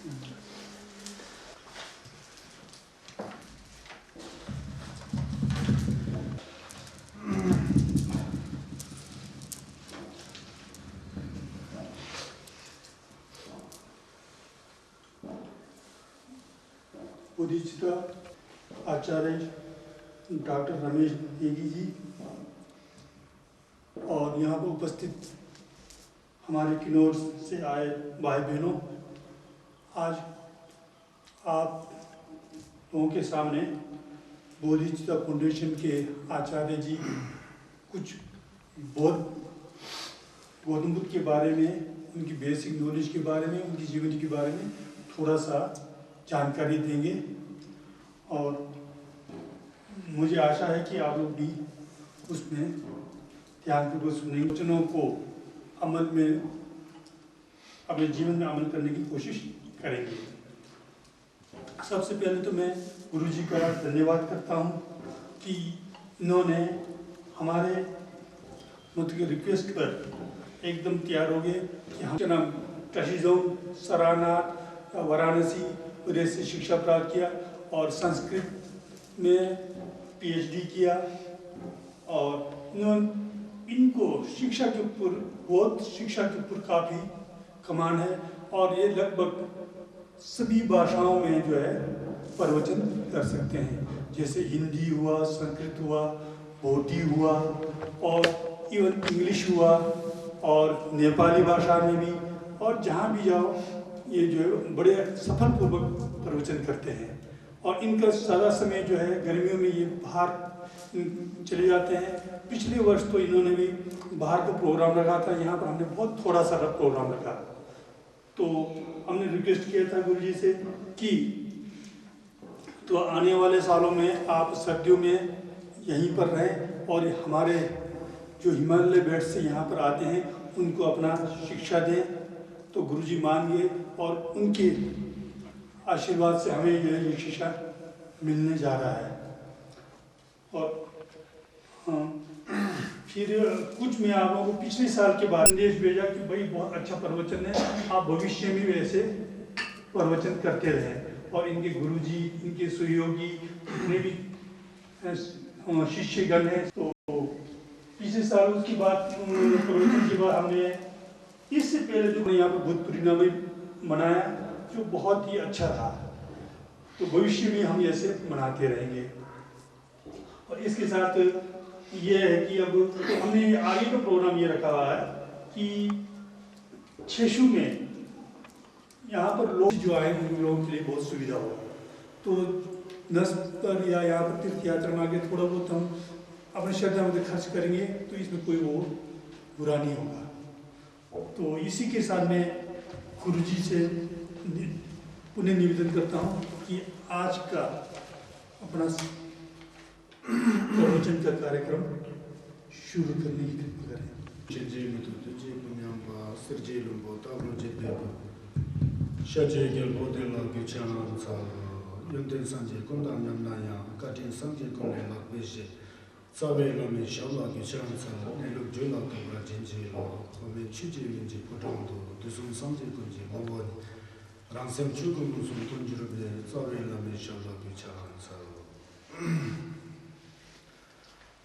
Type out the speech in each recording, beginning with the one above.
उदीचिता आचार्य doctor Ramesh Negi ji और यहाँ पर उपस्थित हमारे किन्नौर से आए भाई बहनों, आज आप लोगों के सामने बोधिचिता फाउंडेशन के आचार्य जी कुछ गौतम बुद्ध के बारे में, उनकी बेसिक नॉलेज के बारे में, उनकी जीवनी के बारे में थोड़ा सा जानकारी देंगे। और मुझे आशा है कि आप लोग भी उसमें ध्यानपूर्वक सुनेंगे, वचनों को अमल में, अपने जीवन में अमल करने की कोशिश करेंगे। सबसे पहले तो मैं गुरु जी का धन्यवाद करता हूँ कि इन्होंने हमारे मतलब रिक्वेस्ट पर एकदम तैयार हो गए कि हम नाम टशीजोम, सारनाथ, वाराणसी उधर से शिक्षा प्राप्त किया और संस्कृत में पीएचडी किया। और इनको शिक्षा के ऊपर काफ़ी कमांड है और ये लगभग सभी भाषाओं में जो है प्रवचन कर सकते हैं, जैसे हिंदी हुआ, संस्कृत हुआ, बोधी हुआ और इवन इंग्लिश हुआ और नेपाली भाषा में भी, और जहाँ भी जाओ ये जो है बड़े सफलपूर्वक प्रवचन करते हैं। और इनका ज़्यादा समय जो है गर्मियों में ये बाहर चले जाते हैं। पिछले वर्ष तो इन्होंने भी बाहर का प्रोग्राम रखा था, यहाँ पर हमने बहुत थोड़ा सा प्रोग्राम रखा, तो हमने रिक्वेस्ट किया था गुरु जी से कि तो आने वाले सालों में आप सर्दियों में यहीं पर रहें और हमारे जो हिमालय बेल्ट से यहाँ पर आते हैं उनको अपना शिक्षा दें। तो गुरु जी मान गए और उनके आशीर्वाद से हमें ये शिक्षा मिलने जा रहा है। और फिर कुछ मैं आप लोगों को पिछले साल के बाद संदेश भेजा कि भाई बहुत अच्छा प्रवचन है, आप भविष्य में भी ऐसे प्रवचन करते रहें। और इनके गुरुजी, इनके सहयोगी जितने भी शिष्यगण हैं, तो पिछले साल उसके बाद प्रवचन के बाद हमने इससे पहले जो यहाँ पर बुद्ध पूर्णिमा में मनाया जो बहुत ही अच्छा था, तो भविष्य में हम ऐसे मनाते रहेंगे। और इसके साथ ये है कि अब तो हमने आगे का प्रोग्राम ये रखा हुआ है कि छेशु में यहाँ पर लोग जो आए उन लोगों के लिए बहुत सुविधा हो, तो नस पर या यहाँ पर तीर्थ यात्रा में आगे थोड़ा बहुत हम अपने श्रद्धा में खर्च करेंगे, तो इसमें कोई वो बुरा नहीं होगा। तो इसी के साथ मैं गुरु जी से पुनः निवेदन करता हूँ कि आज का अपना प्रवचन का कार्यक्रम शुरू करने की कृपा करें।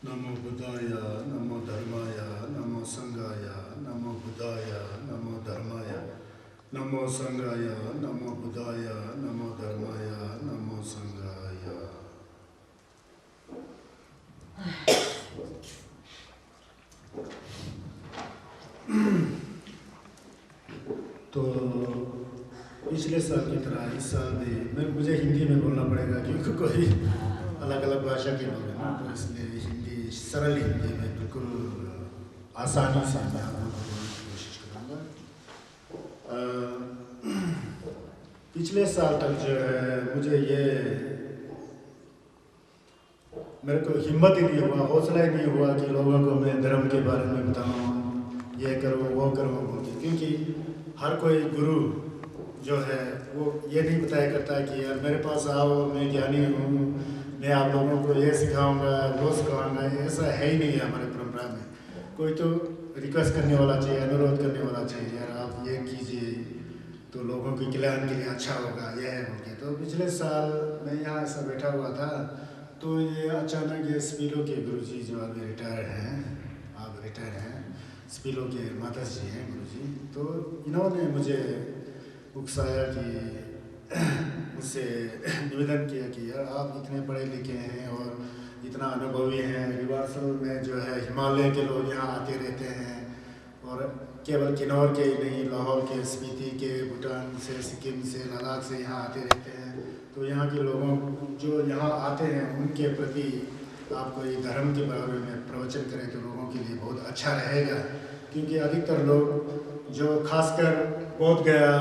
Namo Buddhaya, Namo Dharmaya, Namo Sanghaya, Namo Buddhaya, Namo Dharmaya, Namo Sanghaya, Namo Buddhaya, Namo Dharmaya, Namo Sanghaya. तो पिछले साल की तरह इस साल भी मुझे हिंदी में बोलना पड़ेगा क्योंकि कोई अलग अलग भाषा के लोग हैं ना, तो इसलिए हिंदी सरल हिंदी में बिल्कुल आसानी से मैं आप लोगों को बोलने की कोशिश करूँगा। पिछले साल तक जो है मुझे ये मेरे को हिम्मत ही नहीं हुआ, हौसला ही नहीं हुआ कि लोगों को मैं धर्म के बारे में बताऊँ, ये करो वो करो बोल के, क्योंकि हर कोई गुरु जो है वो ये नहीं बताया करता कि यार मेरे पास आओ मैं ज्ञानी हूँ, मैं आप लोगों को ये सिखाऊंगा वो सिखाऊंगा, ऐसा है ही नहीं है हमारे परंपरा में। कोई तो रिक्वेस्ट करने वाला चाहिए, अनुरोध करने वाला चाहिए, यार आप ये कीजिए, तो लोगों के कल्याण के लिए अच्छा होगा, यह है बोल के। तो पिछले साल मैं यहाँ ऐसा बैठा हुआ था, तो ये अचानक ये स्पीलो के गुरुजी जो अभी रिटायर हैं, आप रिटायर हैं, स्पीलो के माता जी हैं गुरुजी, तो इन्होंने मुझे उकसाया कि मुझसे निवेदन किया कि यार आप इतने पढ़े लिखे हैं और इतना अनुभवी हैं, रिवार्सल में जो है हिमालय के लोग यहाँ आते रहते हैं, और केवल किन्नौर के ही नहीं, लाहौर के, स्पीति के, भूटान से, सिक्किम से, लद्दाख से यहाँ आते रहते हैं। तो यहाँ के लोगों जो यहाँ आते हैं उनके प्रति आप कोई धर्म के बारे में प्रवचन करें तो लोगों के लिए बहुत अच्छा रहेगा, क्योंकि अधिकतर लोग जो खासकर बोध गया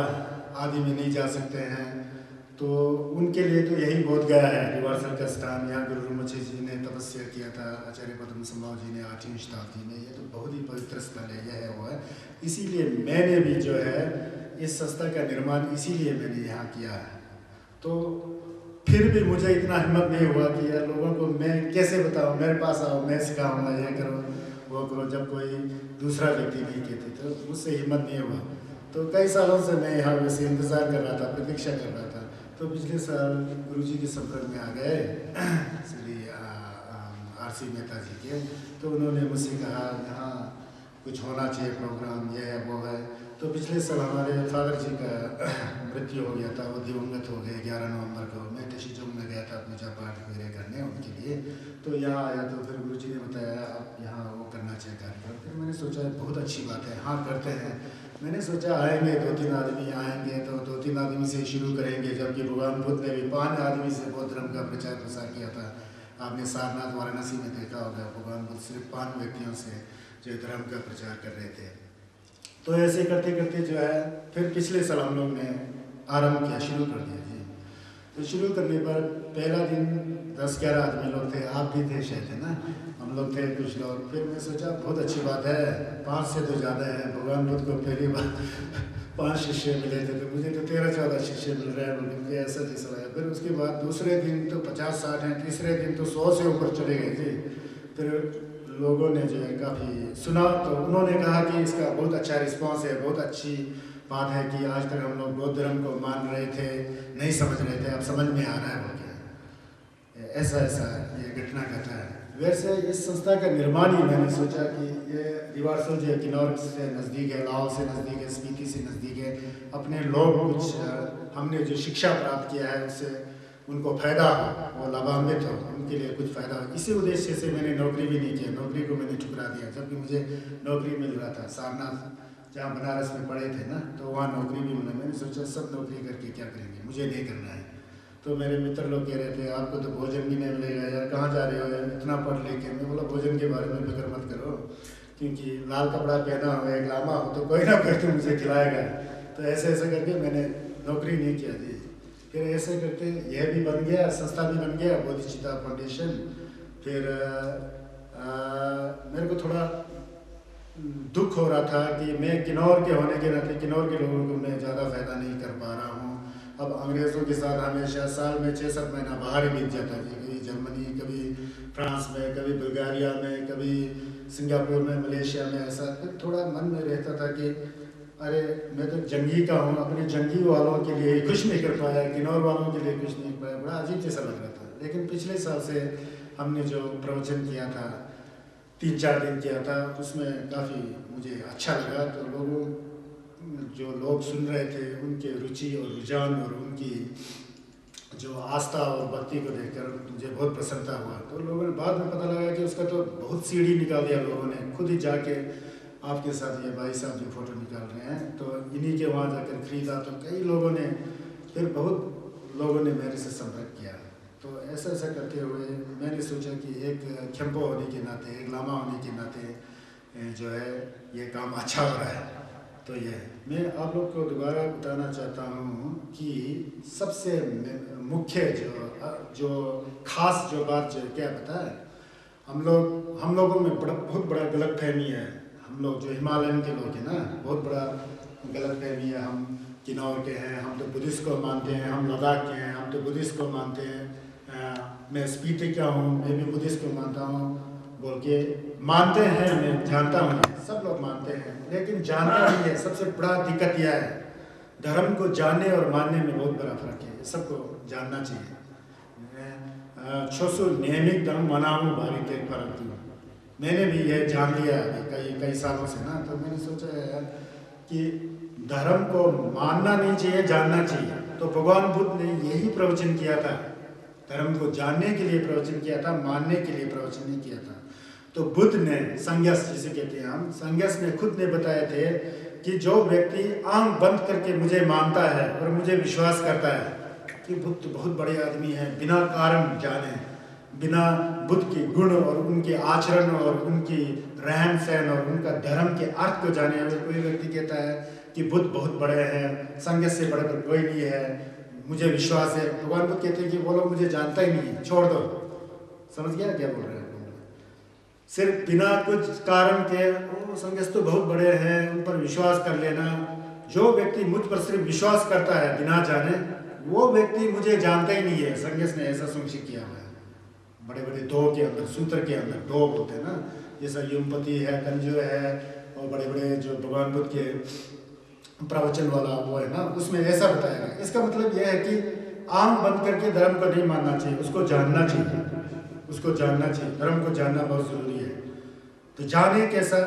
आदि में नहीं जा सकते हैं, तो उनके लिए तो यही बोध गया है रिवार्सल का स्थान। यहाँ गुरु rinpoche जी ने तपस्या किया था, आचार्य पद्म संभव जी ने 8वीं शताब्दी में, ये तो बहुत ही पवित्र स्थल है, यह है वो है। इसीलिए मैंने भी जो है इस संस्था का निर्माण इसीलिए मैंने यहाँ किया है। तो फिर भी मुझे इतना हिम्मत नहीं हुआ कि यार लोगों को मैं कैसे बताऊँ, मेरे पास आओ, मैं सिखाऊंगा, यह करो वो करो, जब कोई दूसरा व्यक्ति नहीं कहते, तो मुझसे हिम्मत नहीं हुआ। तो कई सालों से मैं यहाँ वैसे इंतज़ार कर रहा था, प्रतीक्षा कर रहा था। तो पिछले साल गुरुजी के संपर्क में आ गए श्री आरसी मेहता जी के, तो उन्होंने मुझसे कहा यहाँ कुछ होना चाहिए प्रोग्राम, ये है वो है। तो पिछले साल हमारे फादर जी का मृत्यु हो गया था, वो दिवंगत हो गए 11 नवंबर को। मैं टशीचोंग में गया था पूजा पाठ वगैरह करने उनके लिए, तो यहाँ आया तो फिर गुरुजी ने बताया आप यहाँ वो करना चाहिए कार्यक्रम। फिर मैंने सोचा बहुत अच्छी बात है, हाँ करते हैं। मैंने सोचा आएंगे 2-3 आदमी आएंगे तो 2-3 आदमी से शुरू करेंगे, जबकि भगवान बुद्ध ने भी 5 आदमी से बौद्ध धर्म का प्रचार प्रसार किया था। आपने सारनाथ वाराणसी में देखा होगा, भगवान बुद्ध सिर्फ 5 व्यक्तियों से जो धर्म का प्रचार कर रहे थे। तो ऐसे करते करते जो है फिर पिछले साल हम लोग ने आरंभ किया, शुरू कर दिया जी। तो शुरू करने पर पहला दिन 10-11 आदमी लोग थे, आप भी थे शायद, है ना, हम लोग थे कुछ लोग। फिर मैं सोचा बहुत अच्छी बात है, 5 से तो ज़्यादा है। भगवान बुद्ध को पहली बार 5 शिष्य मिले थे, तो मुझे तो 13-14 शिष्य मिल रहे हैं, मुझे ऐसा जैसा लगा। फिर उसके बाद दूसरे दिन तो 50-60 हैं, तीसरे दिन तो 100 से ऊपर चले गए थे। फिर लोगों ने जो है काफ़ी सुना, तो उन्होंने कहा कि इसका बहुत अच्छा रिस्पांस है, बहुत अच्छी बात है कि आज तक हम लोग बौद्ध धर्म को मान रहे थे, नहीं समझ रहे थे, अब समझ में आ रहा है बोल के। ऐसा ऐसा ये घटना घटा है। वैसे इस संस्था का निर्माण ही मैंने सोचा कि ये रिवार्सल जो है किन्नौर से नज़दीक है, लाहौर से नज़दीक है, स्पीति से नज़दीक है, अपने लोग कुछ हमने जो शिक्षा प्राप्त किया है उससे उनको फ़ायदा हो, वो लाभान्वित हो, उनके लिए कुछ फ़ायदा हो। इसी उद्देश्य से मैंने नौकरी भी नहीं किया, नौकरी को मैंने ठुकरा दिया। जबकि मुझे नौकरी मिल रहा था सारनाथ जहाँ बनारस में पढ़े थे ना, तो वहाँ नौकरी भी मिला। मैंने सोचा सब नौकरी करके क्या करेंगे, मुझे नहीं करना है। तो मेरे मित्र लोग कह रहे थे आपको तो भोजन भी नहीं मिलेगा यार, कहाँ जा रहे हो यार, इतना पढ़ लेके। मैं बोला भोजन के बारे में फिक्र मत करो, क्योंकि लाल कपड़ा पहना हो, एक लामा हो, तो कोई ना कोई तो मुझे खिलाएगा। तो ऐसे ऐसे करके मैंने नौकरी नहीं किया थी। फिर ऐसे करके यह भी बन गया, संस्था भी बन गया बोधिचित्ता फाउंडेशन। फिर मेरे को थोड़ा दुख हो रहा था कि मैं किन्नौर के होने के नाते किन्नौर के लोगों को मैं ज़्यादा फ़ायदा नहीं कर पा रहा हूँ। अब अंग्रेज़ों के साथ हमेशा साल में 6-7 महीना बाहर ही बीत जाता है, कभी जर्मनी, कभी फ्रांस में, कभी बुल्गारिया में, कभी सिंगापुर में, मलेशिया में। ऐसा फिर थोड़ा मन में रहता था कि अरे मैं तो जंगी का हूँ, अपने जंगी वालों के लिए कुछ नहीं कर पाया, किन्नौर वालों के लिए कुछ नहीं कर पाया, बड़ा अजीब जैसा लग रहा था। लेकिन पिछले साल से हमने जो प्रवचन किया था, 3-4 दिन किया था, उसमें काफ़ी मुझे अच्छा लगा। तो लोगों जो लोग सुन रहे थे उनके रुचि और रुझान और उनकी जो आस्था और भक्ति को देखकर मुझे बहुत प्रसन्नता हुआ। तो लोगों ने बाद में पता लगा कि उसका तो बहुत सीढ़ी निकाल दिया लोगों ने, खुद ही जाके आपके साथ ये भाई साहब जो फ़ोटो निकाल रहे हैं, तो इन्हीं के वहाँ जाकर खरीदा। तो कई लोगों ने, फिर बहुत लोगों ने मेरे से संपर्क किया। तो ऐसा ऐसा करते हुए मैंने सोचा कि एक खेम्पो होने के नाते, एक लामा होने के नाते जो है ये काम अच्छा हो रहा है। तो ये मैं आप लोग को दोबारा बताना चाहता हूँ कि सबसे मुख्य जो खास जो बात जो क्या पता है, हम लोगों में बहुत बड़ा गलतफहमी है। हम लोग जो हिमालयन के लोग हैं ना, बहुत बड़ा गलतफहमी है। हम किन्नौर के हैं, हम तो बुद्धिस्ट को मानते हैं, हम लद्दाख के हैं, हम तो बुद्धिस्ट को मानते हैं, मैं स्पीति का हूँ, मैं भी बुद्धिस्ट को मानता हूँ बोल के मानते हैं। मैं जानता हूँ सब लोग मानते हैं, लेकिन जानते नहीं है। सबसे बड़ा दिक्कत यह है धर्म को जानने और मानने में बहुत बड़ा फर्क है, सबको जानना चाहिए। छोसु नियमित धर्म मनाऊ भारी टेक फर्क थी, मैंने भी यह जान लिया कई कई सालों से ना, तो मैंने सोचा यार कि धर्म को मानना नहीं चाहिए, जानना चाहिए। तो भगवान बुद्ध ने यही प्रवचन किया था, धर्म को जानने के लिए प्रवचन किया था, मानने के लिए प्रवचन नहीं किया था। तो बुद्ध ने संन्यास जिसे कहते हैं हम, संन्यास में खुद ने बताए थे कि जो व्यक्ति आंख बंद करके मुझे मानता है और मुझे विश्वास करता है कि बुद्ध बहुत बड़े आदमी हैं, बिना कारण जाने, बिना बुद्ध के गुण और उनके आचरण और उनकी रहन सहन और उनका धर्म के अर्थ को जाने, अगर कोई व्यक्ति कहता है कि बुद्ध बहुत बड़े हैं, संन्यास से बढ़कर कोई नहीं है, मुझे विश्वास है, भगवान बुद्ध कहते हैं कि वो लोग मुझे जानता ही नहीं है, छोड़ दो। समझ गया क्या बोल रहे हैं? सिर्फ बिना कुछ कारण के वो संन्यास तो बहुत बड़े हैं, उन पर विश्वास कर लेना। जो व्यक्ति मुझ पर सिर्फ विश्वास करता है बिना जाने, वो व्यक्ति मुझे जानता ही नहीं है। संन्यास ने ऐसा सुनिश्चित किया हुआ है, बड़े बड़े दो के अंदर, सूत्र के अंदर दो बोलते हैं ना, जैसा युमपति है, कंजो है, और बड़े बड़े जो भगवान बुद्ध के प्रवचन वाला वो है ना, उसमें ऐसा बताया गया। इसका मतलब यह है कि आंख बंद करके धर्म को नहीं मानना चाहिए, उसको जानना चाहिए, उसको जानना चाहिए। धर्म को जानना बहुत जरूरी है। तो जाने कैसा?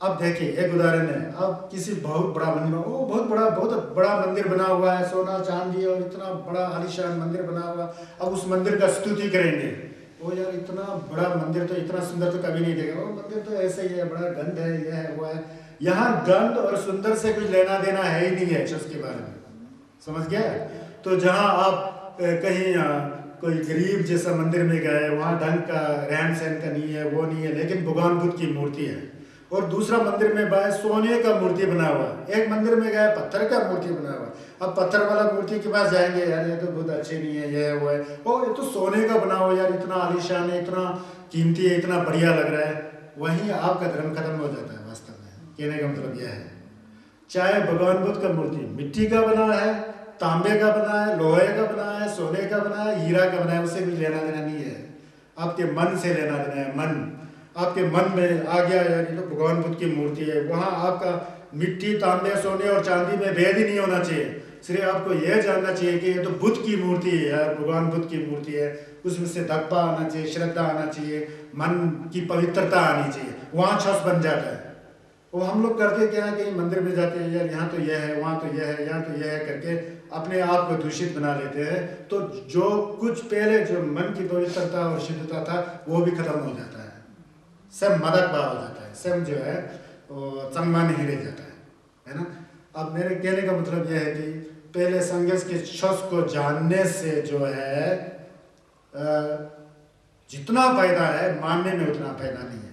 अब देखिए एक उदाहरण है, अब किसी बहुत बड़ा मंदिर, वो बहुत बड़ा मंदिर बना हुआ है, सोना चांदी और इतना बड़ा आलीशान मंदिर बना हुआ, अब उस मंदिर का स्तुति करेंगे, ओ यार इतना बड़ा मंदिर तो, इतना सुंदर तो कभी नहीं देखा, वो मंदिर तो ऐसे ही है, बड़ा गंध है, यह है वो है। यहाँ गंध और सुंदर से कुछ लेना देना है ही नहीं है उसके बारे में, समझ गया? तो जहाँ आप कहीं कोई गरीब जैसा मंदिर में गए, वहाँ ढंग का रहन सहन का नहीं है, वो नहीं है, लेकिन भगवान बुद्ध की मूर्ति है। और दूसरा मंदिर में गए, सोने का मूर्ति बना हुआ, एक मंदिर में गए पत्थर का मूर्ति बना हुआ। अब पत्थर वाला मूर्ति के पास जाएंगे, यार ये तो बहुत अच्छे नहीं है, ये है वो है, ओ ये तो सोने का बना हुआ, यार इतना आलीशान है, इतना कीमती है, इतना बढ़िया लग रहा है। वहीं आपका धर्म खत्म हो जाता है। वास्तव में कहने का मतलब यह है, चाहे भगवान बुद्ध का मूर्ति मिट्टी का बना है, तांबे का बना है, लोहे का बना है, सोने का बना है, हीरा का बना है, उससे भी लेना देना नहीं है। आपके मन से लेना देना है। मन, आपके मन में आ गया यार ये तो भगवान बुद्ध की मूर्ति है, वहाँ आपका मिट्टी, तांबे, सोने और चांदी में भेद ही नहीं होना चाहिए। सिर्फ आपको यह जानना चाहिए कि ये तो बुद्ध की मूर्ति है यार, भगवान बुद्ध की मूर्ति है। उसमें से दक्पा आना चाहिए, श्रद्धा आना चाहिए, मन की पवित्रता आनी चाहिए, वहाँ छस बन जाता है। वो हम लोग करते क्या है, कहीं मंदिर में जाते हैं, यार यहाँ तो यह है, वहाँ तो यह है, यहाँ तो यह है करके अपने आप को दूषित बना लेते हैं। तो जो कुछ पहले जो मन की पवित्रता और शुद्धता था वो भी खत्म हो जाता है, सब मदक भाव हो जाता है, सब जो है वो चंगमा नहीं रह जाता है ना। अब मेरे कहने का मतलब यह है कि पहले संन्यास के शस्त्र को जानने से जो है जितना फायदा है, मानने में उतना फायदा नहीं है।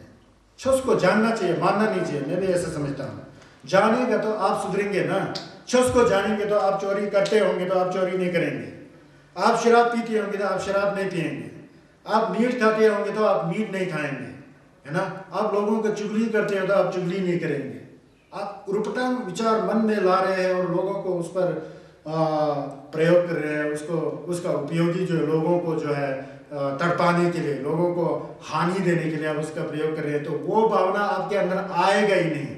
शस्त्र को जानना चाहिए, मानना नहीं चाहिए, मैं भी ऐसा समझता हूँ। जानेगा तो आप सुधरेंगे ना। शस्त्र को जानेंगे तो आप चोरी करते होंगे तो आप चोरी नहीं करेंगे, आप शराब पीते होंगे तो आप शराब नहीं पिएंगे, आप मीट खाते होंगे तो आप मीट नहीं खाएंगे, है ना। आप लोगों को चुगली करते हो तो आप चुगली नहीं करेंगे। आप उर्पटांग विचार मन में ला रहे हैं और लोगों को उस पर प्रयोग कर रहे हैं, उसका उपयोगी जो लोगों को जो है तड़पाने के लिए, लोगों को हानि देने के लिए आप उसका प्रयोग कर रहे हैं, तो वो भावना आपके अंदर आएगा ही नहीं।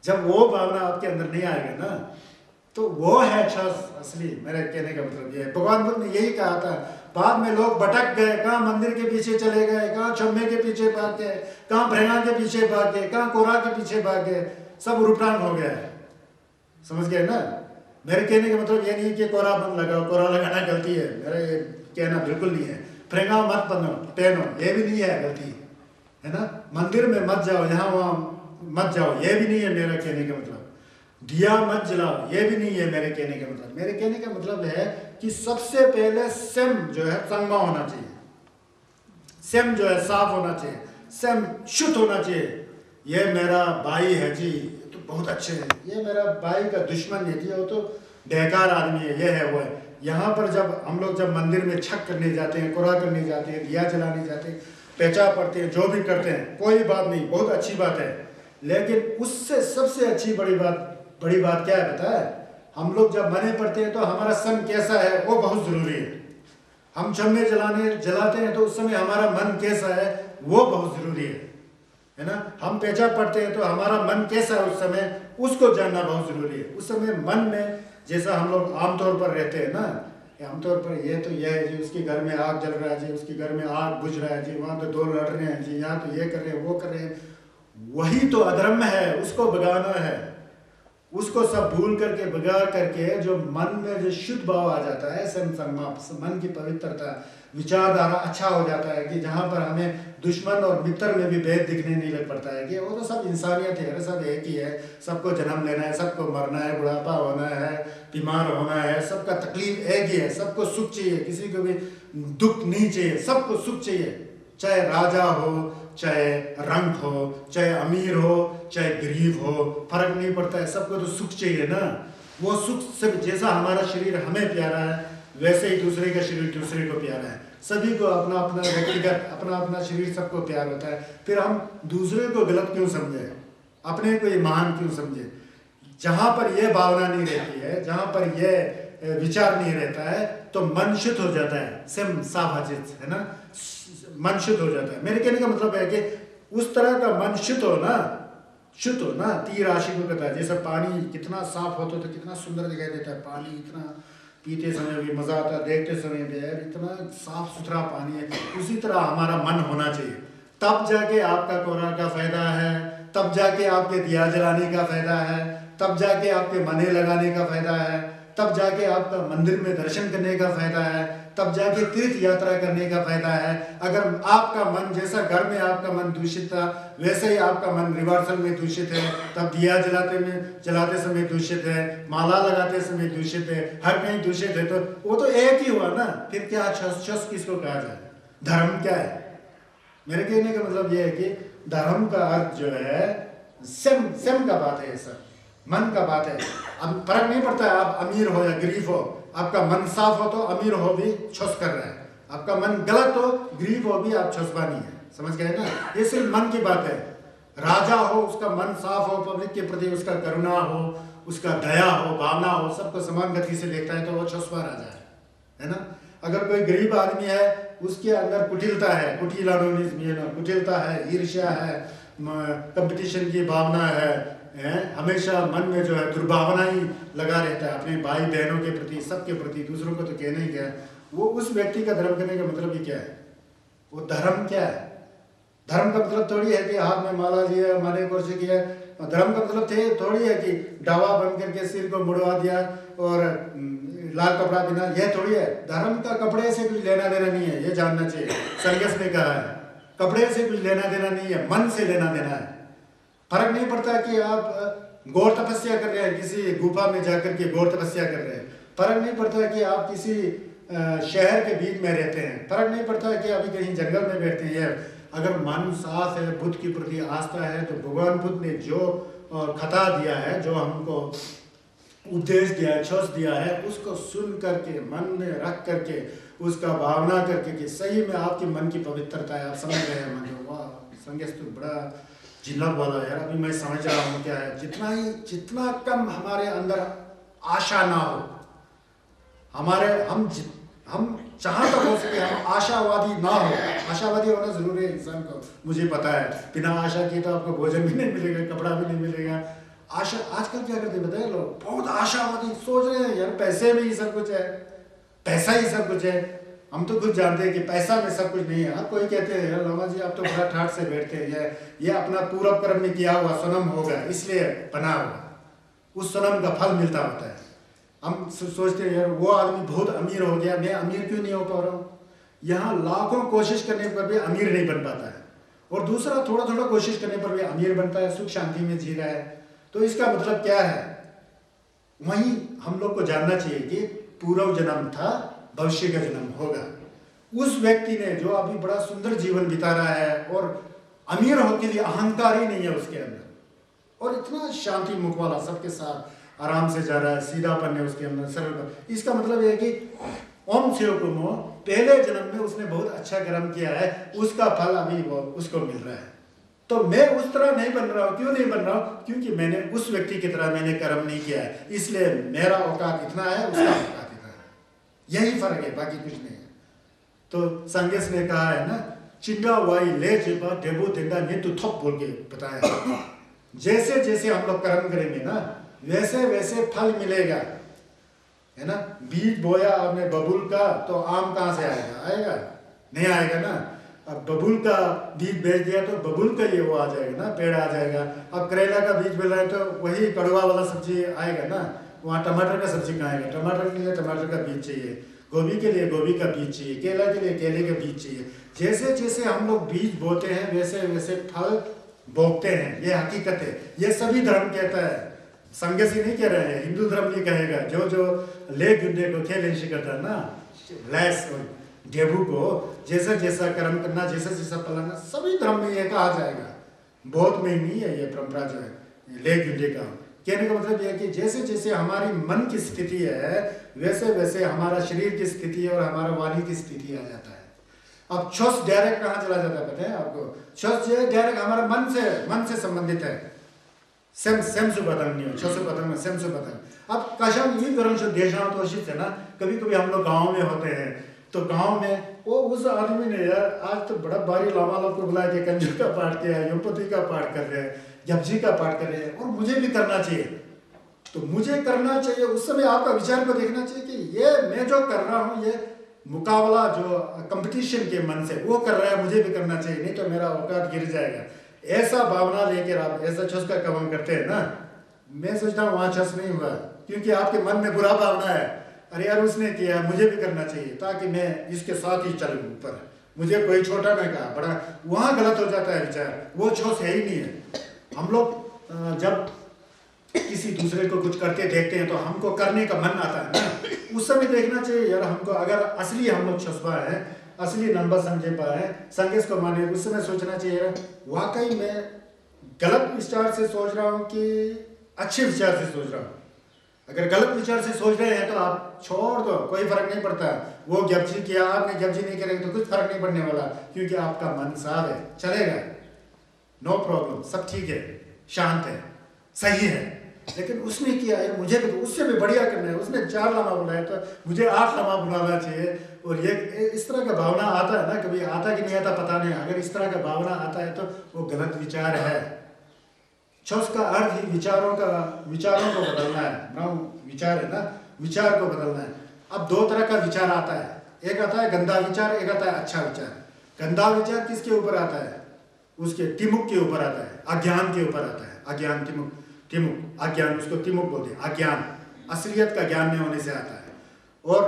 जब वो भावना आपके अंदर नहीं आएगा ना, तो वो है असली। मेरे कहने का मतलब ये है, भगवान बुद्ध ने यही कहा था। बाद में लोग भटक गए, कहाँ मंदिर के पीछे चले गए, कहाँ छम्मे के पीछे भाग गए, कहाँ भ्रेंगा के पीछे भाग गए, कहाँ कोरा के पीछे भाग गए, सब उरुपटांग हो गया है। समझ गए ना। मेरे कहने का मतलब ये नहीं कि कोरा बंद लगाओ, कोरा लगाना गलती है, मेरा ये कहना बिल्कुल नहीं है। भ्रेंगा मत पहनो, ये भी नहीं है गलती, है ना। मंदिर में मत जाओ, यहाँ वहाँ मत जाओ, ये भी नहीं है मेरा कहने का मतलब। दिया मत जलाओ, ये भी नहीं है मेरे कहने का मतलब। मेरे कहने का मतलब है कि सबसे पहले स्वयं जो है संगमा होना चाहिए, स्वयं जो है साफ होना चाहिए, स्वयं शुद्ध होना चाहिए। ये मेरा भाई है जी, तो बहुत अच्छे हैं, ये मेरा भाई का दुश्मन है जी, वो तो बेकार आदमी है, ये है वो है। यहाँ पर जब हम लोग जब मंदिर में छक करने जाते हैं, कोरा करने जाते हैं, दिया जलाने जाते हैं, पेचा पड़ते हैं, जो भी करते हैं, कोई बात नहीं, बहुत अच्छी बात है। लेकिन उससे सबसे अच्छी बड़ी बात क्या है पता है? हम लोग जब मने पड़ते हैं तो हमारा सन कैसा है वो बहुत जरूरी है। हम छम्मे जलाते हैं तो उस समय हमारा मन कैसा है वो बहुत जरूरी है ना। हम पेचा पड़ते हैं तो हमारा मन कैसा है उस समय उसको जानना बहुत ज़रूरी है। उस समय मन में, जैसा हम लोग आमतौर पर रहते हैं ना, आमतौर पर ये तो यह है जी, उसके घर में आग जल रहा है जी, उसके घर में आग बुझ रहा है जी, वहाँ तो 2 लड़ रहे हैं जी, यहाँ तो ये कर रहे हैं, वो कर रहे हैं। वही तो अधर्म है, उसको भगाना है। उसको सब भूल करके भगा करके जो मन में जो शुद्ध भाव आ जाता है, मन की पवित्रता, विचारधारा अच्छा हो जाता है कि जहाँ पर हमें दुश्मन और मित्र में भी भेद दिखने नहीं लग पड़ता है कि वो तो सब इंसानियत है, सब एक ही है, सबको जन्म लेना है, सबको मरना है, बुढ़ापा होना है, बीमार होना है, सबका तकलीफ एक ही है, सबको सुख चाहिए, किसी को भी दुख नहीं चाहिए, सबको सुख चाहिए। चाहे राजा हो, चाहे रंग हो, चाहे अमीर हो, चाहे गरीब हो, फर्क नहीं पड़ता है, सबको तो सुख चाहिए ना। वो सुख से, जैसा हमारा शरीर हमें प्यारा है, वैसे ही दूसरे का शरीर दूसरे को प्यारा है। सभी को अपना अपना व्यक्तिगत अपना अपना शरीर सबको प्यार होता है। फिर हम दूसरे को गलत क्यों समझे, अपने को ये महान क्यों समझे? जहाँ पर यह भावना नहीं रहती है, जहाँ पर यह विचार नहीं रहता है, तो मन शुद्ध हो जाता है। सिम साभाजित है ना, मन शुद्ध हो जाता है। मेरे कहने का मतलब है कि उस तरह का मन शुद्ध हो ना, तीर राशि को कहता है। जैसे पानी कितना साफ होता तो कितना सुंदर दिखाई देता है, पानी इतना पीते समय भी मजा आता है, देखते समय भी यार इतना साफ सुथरा पानी है। उसी तरह हमारा मन होना चाहिए, तब जाके आपका कोरोना का फायदा है, तब जाके आपके दिया जलाने का फायदा है, तब जाके आपके मने लगाने का फायदा है, तब जाके आपका मंदिर में दर्शन करने का फायदा है, तब जाके तीर्थ यात्रा करने का फायदा है। अगर आपका मन, जैसा घर में आपका मन दूषित था, वैसे ही आपका मन रिवर्सल में दूषित है, तब दिया जलाते समय दूषित है, माला लगाते समय दूषित है, हर कहीं दूषित है, तो वो तो एक ही हुआ ना। फिर क्या छस किसको कहा जाए? धर्म क्या है? मेरे कहने का मतलब ये है कि धर्म का अर्थ जो है सेम का बात है, ये सब मन का बात है। अब फर्क नहीं पड़ता है आप अमीर हो या गरीब हो, आपका मन साफ हो तो अमीर हो भी छस कर रहा है, आपका मन गलत हो गरीब हो भी आप छसवानी है। समझ गए ना? ये सिर्फ मन की बात है। राजा हो, उसका मन साफ हो, पब्लिक के प्रति उसका करुणा हो, उसका दया हो, भावना हो, सबको समान गति से देखता है, तो वो छसवा राजा है ना। अगर कोई गरीब आदमी है, उसके अंदर कुटिलता है, कुटिलता है, ईर्ष्या है, कंपटीशन की भावना है, हमेशा मन में जो है दुर्भावना ही लगा रहता है अपने भाई बहनों के प्रति, सबके प्रति, दूसरों को तो कहना ही क्या है। वो उस व्यक्ति का धर्म करने का मतलब ही क्या है? वो धर्म क्या है? धर्म का मतलब थोड़ी है कि हाथ में माला लिया, माने कुर्सी किया। धर्म का मतलब थोड़ी है कि डावा बन करके सिर को मुड़वा दिया और लाल कपड़ा पहना, यह थोड़ी है। धर्म का कपड़े से कुछ लेना देना नहीं है, ये जानना चाहिए। संघर्ष ने कहा है कपड़े से कुछ लेना देना नहीं है, मन से लेना देना है। फर्क नहीं पड़ता कि आप गौर तपस्या कर रहे हैं, किसी गुफा में जाकर के गौर तपस्या कर रहे हैं, फर्क नहीं पड़ता कि आप किसी शहर के बीच में रहते हैं, फर्क नहीं पड़ता कि अभी कहीं जंगल में बैठते हैं। अगर मन साफ है, बुद्ध के प्रति आस्था है, तो भगवान बुद्ध ने जो खता दिया है, जो हमको उपदेश दिया है, छस दिया है, उसको सुन करके मन में रख करके उसका भावना करके कि सही में आपके मन की पवित्रता है, आप समझ रहे हैं मन को, वाह संगेश तो बड़ा जिल्लत वाला यार, अभी मैं समझ रहा हूँ क्या है। जितना कम हमारे अंदर आशा ना हो, हम जहाँ तक हो सके हम आशावादी ना हो। आशावादी होना जरूरी है इंसान को, मुझे पता है। बिना आशा के तो आपको भोजन भी नहीं मिलेगा, कपड़ा भी नहीं मिलेगा। आशा आजकल क्या करते हैं बताए लोग, बहुत आशावादी सोच रहे हैं यार पैसे में ही सब कुछ है, पैसा ही सब कुछ है। हम तो खुद जानते हैं कि पैसा में सब कुछ नहीं है। आप कोई कहते हैं यार लामा जी आप तो बड़ा ठाठ से बैठते हैं, ये अपना पूर्व कर्म में किया हुआ सनम होगा इसलिए बना हुआ, उस सनम का फल मिलता होता है। हम सोचते हैं यार वो आदमी बहुत अमीर हो गया, मैं अमीर क्यों नहीं हो पा रहा हूँ। यहाँ लाखों कोशिश करने पर भी अमीर नहीं बन पाता है, और दूसरा थोड़ा थोड़ा कोशिश करने पर भी अमीर बनता है, सुख शांति में जी रहा है। तो इसका मतलब क्या है? वहीं हम लोग को जानना चाहिए कि पूर्व जन्म था, भविष्य का जन्म होगा। उस व्यक्ति ने जो अभी बड़ा सुंदर जीवन बिता रहा है और अमीर होने के लिए अहंकार ही नहीं है उसके अंदर, और इतना शांति मुख वाला, सबके साथ आराम से जा रहा है, सीधापन है उसके अंदर, सरल। इसका मतलब यह है कि ओम शिवकुमो पहले जन्म में उसने बहुत अच्छा कर्म किया है, उसका फल अभी वो उसको मिल रहा है। तो मैं उस तरह नहीं बन रहा हूँ। क्यों नहीं बन रहा हूँ? क्योंकि मैंने उस व्यक्ति की तरह मैंने कर्म नहीं किया है, इसलिए मेरा औकात इतना है, उसका औकात इतना है। यही फर्क है, बाकी कुछ नहीं है। तो संगेश ने कहा है ना, चिंगा वाई ले चिपा डेबू तेंगा ने तो थप बोल के बताया जैसे जैसे हम लोग कर्म करेंगे ना वैसे वैसे फल मिलेगा, है ना। बीज बोया आपने बबूल का, तो आम कहाँ से आएगा? आएगा नहीं, आएगा ना। अब बबूल का बीज बेच दिया तो बबूल का ये वो आ जाएगा ना, पेड़ आ जाएगा। अब करेला का बीज बेच रहा है तो वही कड़वा वाला सब्जी आएगा ना। वहाँ टमाटर का सब्जी कहाँ आएगा? टमाटर के लिए टमाटर का बीज चाहिए, गोभी के लिए गोभी का बीज चाहिए, केला के लिए केले का बीज चाहिए। जैसे जैसे हम लोग बीज बोते हैं वैसे वैसे फल भोगते हैं, ये हकीकत है। ये सभी धर्म कहता है, संघ से नहीं कह रहे हैं, हिंदू धर्म ये कहेगा। जो जो ले गुंडे को खेल नहीं करता ना, लैस और डेबू को जैसा जैसा कर्म करना, जैसा जैसा फलाना, सभी धर्म में ये कहा जाएगा। बौद्ध में नहीं है ये परंपरा जो है ले गुंडे का। कहने का मतलब यह है कि जैसे जैसे हमारी मन की स्थिति है वैसे वैसे हमारा शरीर की स्थिति और हमारा वाणी की स्थिति आ जाता है। अब छस डायरेक्ट कहाँ चला जाता है पता है आपको? छस जो है डायरेक्ट हमारा मन से संबंधित है। सेम सुबदन नहीं हो, छस बदन में सेम सुबदन। अब कशम ये गरम से देशांतोषित है ना। कभी कभी हम लोग गाँव में होते हैं तो गांव में वो उस आदमी ने यार आज तो बड़ा भारी लामा लोग को बुला के कंजू का पाठ किया है, यमपति का पाठ कर रहे हैं, जपजी का पाठ कर रहे हैं, और मुझे भी करना चाहिए। तो मुझे करना चाहिए, उस समय आपका विचार को देखना चाहिए कि ये मैं जो कर रहा हूँ ये मुकाबला जो कंपटीशन के मन से वो कर रहा है, मुझे भी करना चाहिए, नहीं तो मेरा औकात गिर जाएगा। ऐसा भावना लेकर आप ऐसा छस का काम करते हैं ना, मैं सोचता हूँ वहाँ छस नहीं हुआ, क्योंकि आपके मन में बुरा भावना है। अरे यार उसने किया, मुझे भी करना चाहिए ताकि मैं इसके साथ ही चलूँ ऊपर, मुझे कोई छोटा ना कहा बड़ा, वहाँ गलत हो जाता है विचार। वो छस है ही नहीं है। हम लोग जब किसी दूसरे को कुछ करते देखते हैं तो हमको करने का मन आता है ना, उस समय देखना चाहिए यार हमको, अगर असली हम लोग छसपा है, असली नंबर समझे पाए, संगेश को माने, उस समय सोचना चाहिए वाकई मैं गलत विचार से सोच रहा हूँ कि अच्छे विचार से सोच रहा हूँ। अगर गलत विचार से सोच रहे हैं तो आप छोड़ दो, कोई फर्क नहीं पड़ता। वो जपजी किया, आपने जपजी नहीं करेंगे तो कुछ फर्क नहीं पड़ने वाला, क्योंकि आपका मन साफ है, चलेगा, नो प्रॉब्लम, सब ठीक है, शांत है, सही है। लेकिन उसने किया है, मुझे भी तो उससे भी बढ़िया करना है, उसने 4 लामा बुलाया तो मुझे 8 लामा बुलाना चाहिए। और ये इस तरह का भावना आता है ना, कभी आता कि नहीं आता पता नहीं, अगर इस तरह का भावना आता है तो वो गलत विचार है। छस का अर्थ ही विचारों को बदलना है ना, विचार है ना, विचार को बदलना है। अब 2 तरह का विचार आता है, एक आता है गंदा विचार, एक आता है अच्छा विचार। गंदा विचार किसके ऊपर आता है? उसके तिमुक के ऊपर आता है, अज्ञान के ऊपर आता है। अज्ञान तिमुक अज्ञान, उसको तिमुक बोलते हैं, अज्ञान, असलियत का ज्ञान नहीं होने से आता है। और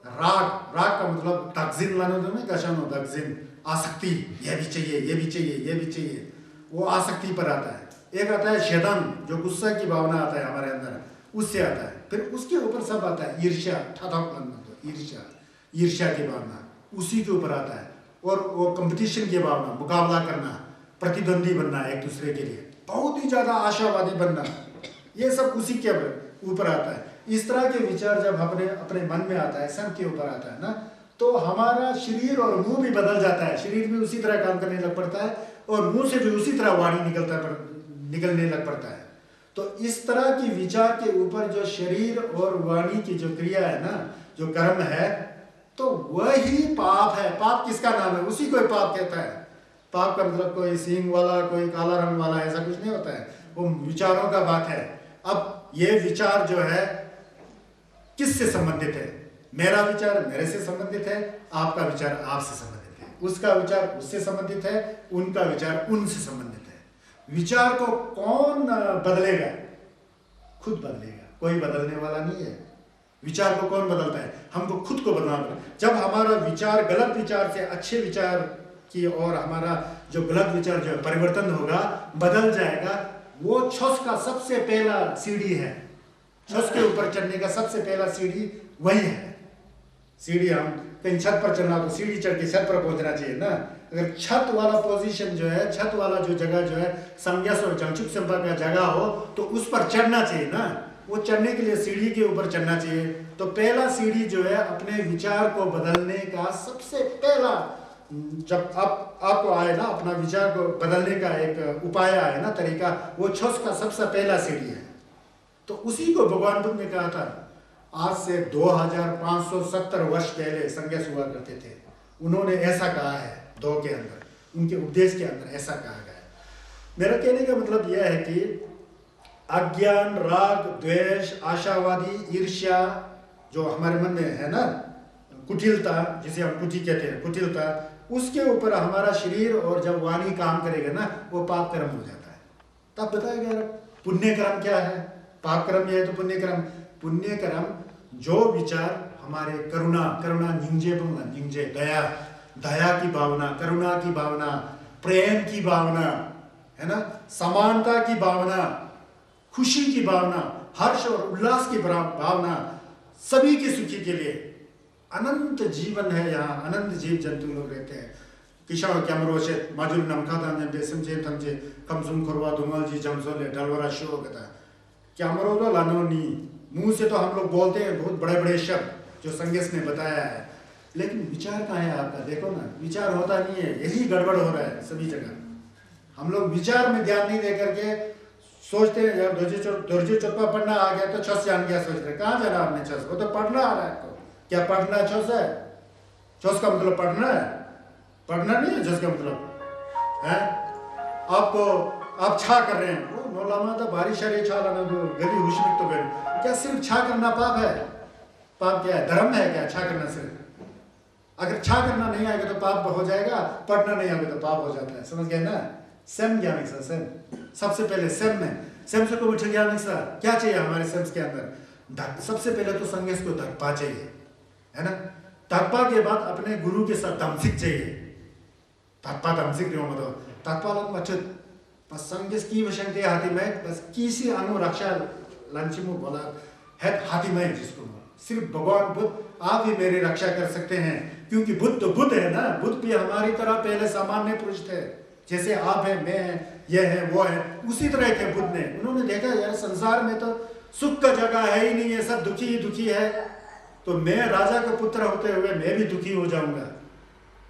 राग का मतलब दगजिन लाने दो में कशानो दगजिन, आसक्ति, ये भी चाहिए, ये भी चाहिए, ये भी चाहिए, वो आसक्ति पर आता है। एक आता है शैतान, जो गुस्सा की भावना आता है हमारे अंदर, उससे आता है। फिर उसके ऊपर सब आता है ईर्ष्या, ईर्ष्या की भावना, उसी के ऊपर आता है। और वो कंपटीशन की भावना, मुकाबला करना, प्रतिद्वंदी बनना एक दूसरे के लिए, बहुत ही ज्यादा आशावादी बनना, ये सब उसी के ऊपर आता है। इस तरह के विचार जब अपने मन में आता है, सब के ऊपर आता है ना, तो हमारा शरीर और मुंह भी बदल जाता है। शरीर भी उसी तरह काम करने लग पड़ता है और मुंह से भी उसी तरह वाणी निकलने लग पड़ता है। तो इस तरह की विचार के ऊपर जो शरीर और वाणी की जो क्रिया है ना, जो कर्म है, तो वही पाप है। पाप किसका नाम है? उसी को पाप कहता है। पाप का मतलब कोई सींग वाला, कोई काला रंग वाला, ऐसा कुछ नहीं होता है, वो विचारों का बात है। अब ये विचार जो है किससे संबंधित है? मेरा विचार मेरे से संबंधित है, आपका विचार आपसे संबंधित है, उसका विचार उससे संबंधित है, उनका विचार उनसे संबंधित है। विचार को कौन बदलेगा? खुद बदलेगा, कोई बदलने वाला नहीं है। विचार को कौन बदलता है? हमको खुद को बदलना पड़ेगा। जब हमारा विचार गलत विचार से अच्छे विचार की और हमारा जो गलत विचार जो परिवर्तन होगा, बदल जाएगा, वो छस का सबसे पहला सीढ़ी है। छस के ऊपर चढ़ने का सबसे पहला सीढ़ी वही है। सीढ़ी, हम कहीं छत पर चढ़ना तो सीढ़ी चढ़ के छत पर पहुंचना चाहिए ना। अगर छत वाला पोजीशन जो है, छत वाला जो जगह जो है, संज्ञास और जंगचुक संपर्क का जगह हो, तो उस पर चढ़ना चाहिए ना। वो चढ़ने के लिए सीढ़ी के ऊपर चढ़ना चाहिए। तो पहला सीढ़ी जो है अपने विचार को बदलने का सबसे पहला, जब आपको आए ना अपना विचार को बदलने का एक उपाय आए ना, तरीका, वो छस का सबसे पहला सीढ़ी है। तो उसी को भगवान बुद्ध ने कहा था। आज से 2570 वर्ष पहले संन्यास हुआ करते थे, उन्होंने ऐसा कहा है, 2 के अंदर, उनके उपदेश के अंदर ऐसा कहा गया है। मेरा कहने का मतलब यह है कि अज्ञान, राग, द्वेष, आशावादी, ईर्ष्या जो हमारे मन में है ना, कुटिलता जिसे हम कुटी कहते हैं, कुटिलता, उसके ऊपर हमारा शरीर और जब वाणी काम करेगा ना, वो पाप कर्म हो जाता है। तब बताया गया पुण्य कर्म क्या है, पाप कर्म यह है तो पुण्य कर्म। पुण्य कर्म जो विचार हमारे करुणा, करुणा निंजे बंगला, निंजे दया, दया की भावना, करुणा की भावना, प्रेम की भावना, है ना, समानता की भावना, खुशी की भावना, हर्ष और उल्लास की भावना, सभी के सुखी के लिए अनंत जीवन है। यहाँ अनंत जीव जंतु लोग रहते हैं। किशाव कैमरोशे माजुल नमखादा ने बेसम जे थमजे कमसुम खुरवा दुमल जी जमसोले डलवरा शो कहता कैमरो तो लानो नी, मुंह से तो हम लोग बोलते हैं बहुत बड़े बड़े शब्द जो संगेश ने बताया है, लेकिन विचार कहाँ है आपका? देखो ना, विचार होता नहीं है। यही गड़बड़ हो रहा है सभी जगह। हम लोग विचार में ध्यान नहीं दे करके सोचते हैं यार दुर्जी चौपा पढ़ना आ गया तो छस जान गया, सोच रहे कहाँ जाना आपने छस, वो तो पढ़ना आ रहा है आपको। क्या पढ़ना छस है? छस का मतलब पढ़ना है, पढ़ना नहीं है। छस का मतलब है आपको आप छा कर रहे हैं, वो नौलामा तो बारिश शरे छा लाना तो गली हुशमिक तो गए। क्या सिर्फ छा करना पाप है? पाप क्या है? धर्म है क्या छा करना? सिर्फ अगर छा करना नहीं आएगा तो पाप हो जाएगा, पढ़ना नहीं आएगा तो पाप हो जाता है। समझ गए ना? सेम ज्ञानिक सा सेम, सबसे पहले सेम में सेम से को ज्ञानिक सा क्या चाहिए हमारे सेम्स के अंदर? सबसे पहले तो संगेश को धक्पा चाहिए, है ना। धक्पा के बाद अपने गुरु के साथ दमसिक चाहिए। धक्पा दमसिक क्यों मतलब धक्पा लग मचत बस संगेश की वशंते हाथी में बस किसी अनु रक्षा लंचिमु बोला है हाथी में, जिसको सिर्फ भगवान बुद्ध आप ही मेरी रक्षा कर सकते हैं, क्योंकि बुद्ध तो बुद्ध है ना। बुद्ध भी हमारी तरह पहले सामान्य पुरुष थे, जैसे आप है, मैं है, ये है, वो है, उसी तरह के बुद्ध ने। उन्होंने देखा यार संसार में तो सुख का जगह है ही नहीं है, सब दुखी ही दुखी है, तो मैं राजा का पुत्र होते हुए मैं भी दुखी हो जाऊंगा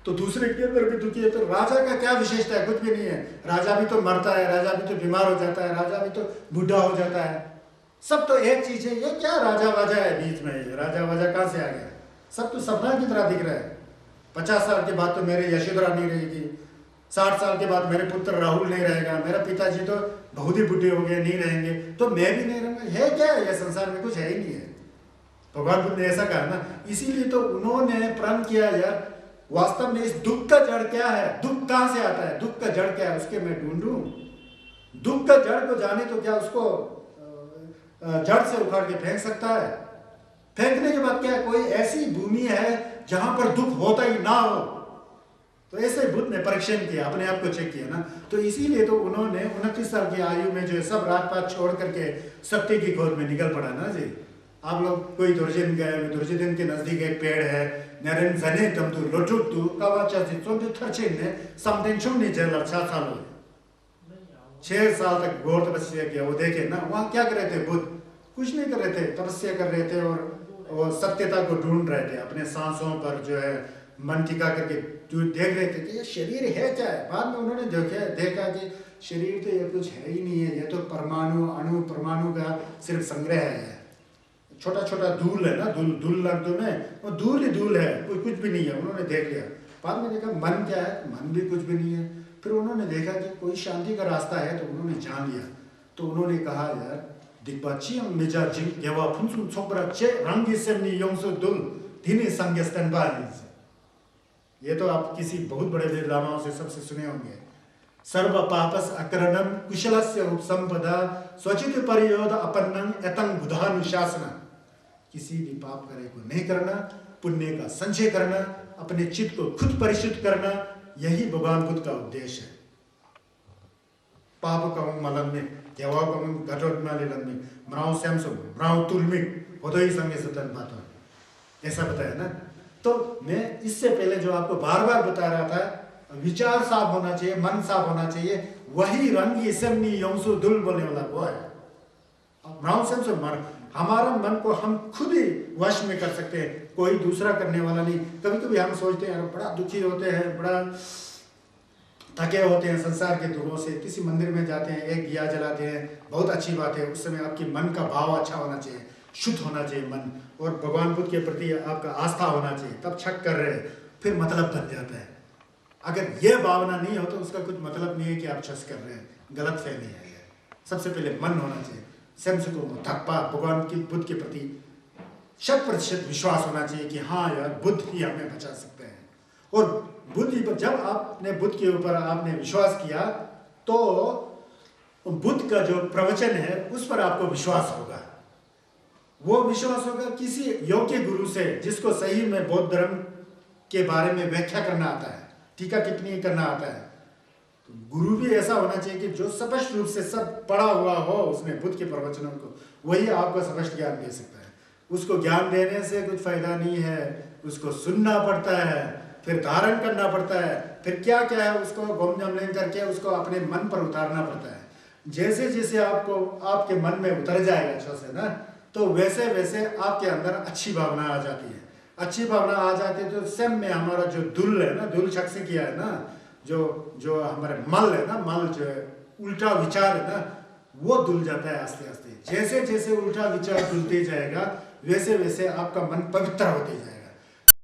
तो दूसरे के अंदर भी दुखी है, तो राजा का क्या विशेषता है? कुछ भी नहीं है। राजा भी तो मरता है, राजा भी तो बीमार हो जाता है, राजा भी तो बूढ़ा हो जाता है, सब तो एक चीज है। ये क्या राजा वाजा है बीच में? ये राजा वाजा कहाँ से आ गया? सब तो सपना की तरह दिख रहा है। 50 साल के बाद तो मेरे यशोधरा नहीं रहेगी, 60 साल के बाद मेरे पुत्र राहुल नहीं रहेगा, मेरा पिताजी तो बहुत ही बुढ़े हो गए नहीं रहेंगे, तो मैं भी नहीं रहूंगा। है क्या है? यह संसार में कुछ है ही नहीं है। भगवान बुद्ध ने ऐसा कहा ना, इसीलिए तो उन्होंने प्रण किया यार वास्तव में इस दुख का जड़ क्या है, दुख कहाँ से आता है, दुख का जड़ क्या है, उसके मैं ढूंढूं। दुख का जड़ को जाने तो क्या उसको जड़ से उखाड़ के फेंक सकता है? फेंकने के बाद क्या कोई ऐसी भूमि है जहां पर दुख होता ही ना हो? तो ऐसे बुद्ध ने परीक्षण किया, अपने आप को चेक किया ना। तो इसीलिए तो उन्होंने 29 साल की आयु में जो सब राजपाट छोड़ करके सत्य की खोज में निकल पड़ा ना जी। आप लोग कोई दुर्जन गए, दुर्जन के नजदीक एक पेड़ है, नरेन जने तम तू लोटुक तू कवाचा से चोंटू थर्चिन ने समथिंग चुमनी जेल 6 साल हो 6 साल तक घोर तपस्या किया। वो देखे ना वहाँ क्या कर रहे थे बुद्ध? कुछ नहीं कर रहे थे, तपस्या कर रहे थे और सत्यता को ढूंढ रहे थे। अपने सांसों पर जो है मन टिका करके देख रहे थे कि ये शरीर है क्या है। बाद में उन्होंने देखा कि शरीर तो ये कुछ है ही नहीं है, ये तो परमाणु अणु परमाणु का सिर्फ संग्रह है। छोटा छोटा धूल है ना, धूल लगते में वो धूल ही धूल है, कोई कुछ भी नहीं है। उन्होंने देख लिया। बाद में देखा मन क्या है, मन भी कुछ भी नहीं है। फिर उन्होंने देखा कि कोई शांति का रास्ता है, तो उन्होंने जान लिया। तो उन्होंने कहा यार दिग्बाची मेजा जिंग येवा फुंसुन छोकरा चे रंगी सेमनी योंसु दुल धीनी संगे स्तनबाली। ये तो आप किसी बहुत बड़े लामाओं से सबसे सुने होंगे। सर्व पापस अकरणम कुशलस्य उपसंपदा स्वचित परियोद अपन्नं एतं बुधानुशासना। किसी भी पाप करे को नहीं करना, पुण्य का संचय करना, अपने चित्त को खुद परिशुद्ध करना, यही भगवान बुद्ध का उद्देश्य है। पाप कम मलम में केवा कम गटोट माले लम्बी मराव सैमसो मराव तुलमिक होदोई संगे सतन बातों ऐसा बताया ना। तो मैं इससे पहले जो आपको बार बार बता रहा था, विचार साफ होना चाहिए, मन साफ होना चाहिए, वही रंगी सेमनी योंसु दुल बोलने वाला वो है। मराव सैमसो हमारा मन को हम खुद ही वश में कर सकते हैं, कोई दूसरा करने वाला नहीं। कभी कभी हम सोचते हैं बड़ा दुखी होते हैं, बड़ा थके होते हैं संसार के दुखों से, किसी मंदिर में जाते हैं, एक दिया जलाते हैं, बहुत अच्छी बात है। उस समय आपकी मन का भाव अच्छा होना चाहिए, शुद्ध होना चाहिए मन, और भगवान बुद्ध के प्रति आपका आस्था होना चाहिए। तब छक कर रहे फिर मतलब बन जाता है। अगर यह भावना नहीं हो तो उसका कुछ मतलब नहीं है कि आप छस कर रहे हैं। गलत फहमी है। सबसे पहले मन होना चाहिए, सेंस को थप्पा भगवान की बुद्ध के प्रति 100% विश्वास होना चाहिए कि हाँ यार बुद्ध ही हमें बचा सकते हैं। और बुद्ध ही, जब आपने बुद्ध के ऊपर आपने विश्वास किया तो बुद्ध का जो प्रवचन है उस पर आपको विश्वास होगा। वो विश्वास होगा किसी योग्य गुरु से जिसको सही में बौद्ध धर्म के बारे में व्याख्या करना आता है, टीका टिप्पणी करना आता है। तो गुरु भी ऐसा होना चाहिए कि जो स्पष्ट रूप से सब पढ़ा हुआ हो उसने बुद्ध के प्रवचनों को, वही आपको स्पष्ट ज्ञान दे सकता है। उसको ज्ञान देने से कुछ फायदा नहीं है, उसको सुनना पड़ता है, फिर धारण करना पड़ता है, फिर क्या क्या है उसको गोमजमलेन करके उसको अपने मन पर उतारना पड़ता है। जैसे जैसे आपको आपके मन में उतर जाएगा अच्छे से ना, तो वैसे वैसे आपके अंदर अच्छी भावना आ जाती है। अच्छी भावना आ जाती है तो स्वयं में हमारा जो दुल है ना, दुल शख्स किया है ना, जो हमारे मल है ना, मल जो है उल्टा विचार है ना, वो धुल जाता है आस्ते आस्ते। जैसे जैसे उल्टा विचार धुलते जाएगा वैसे वैसे आपका मन पवित्र होते जाएगा।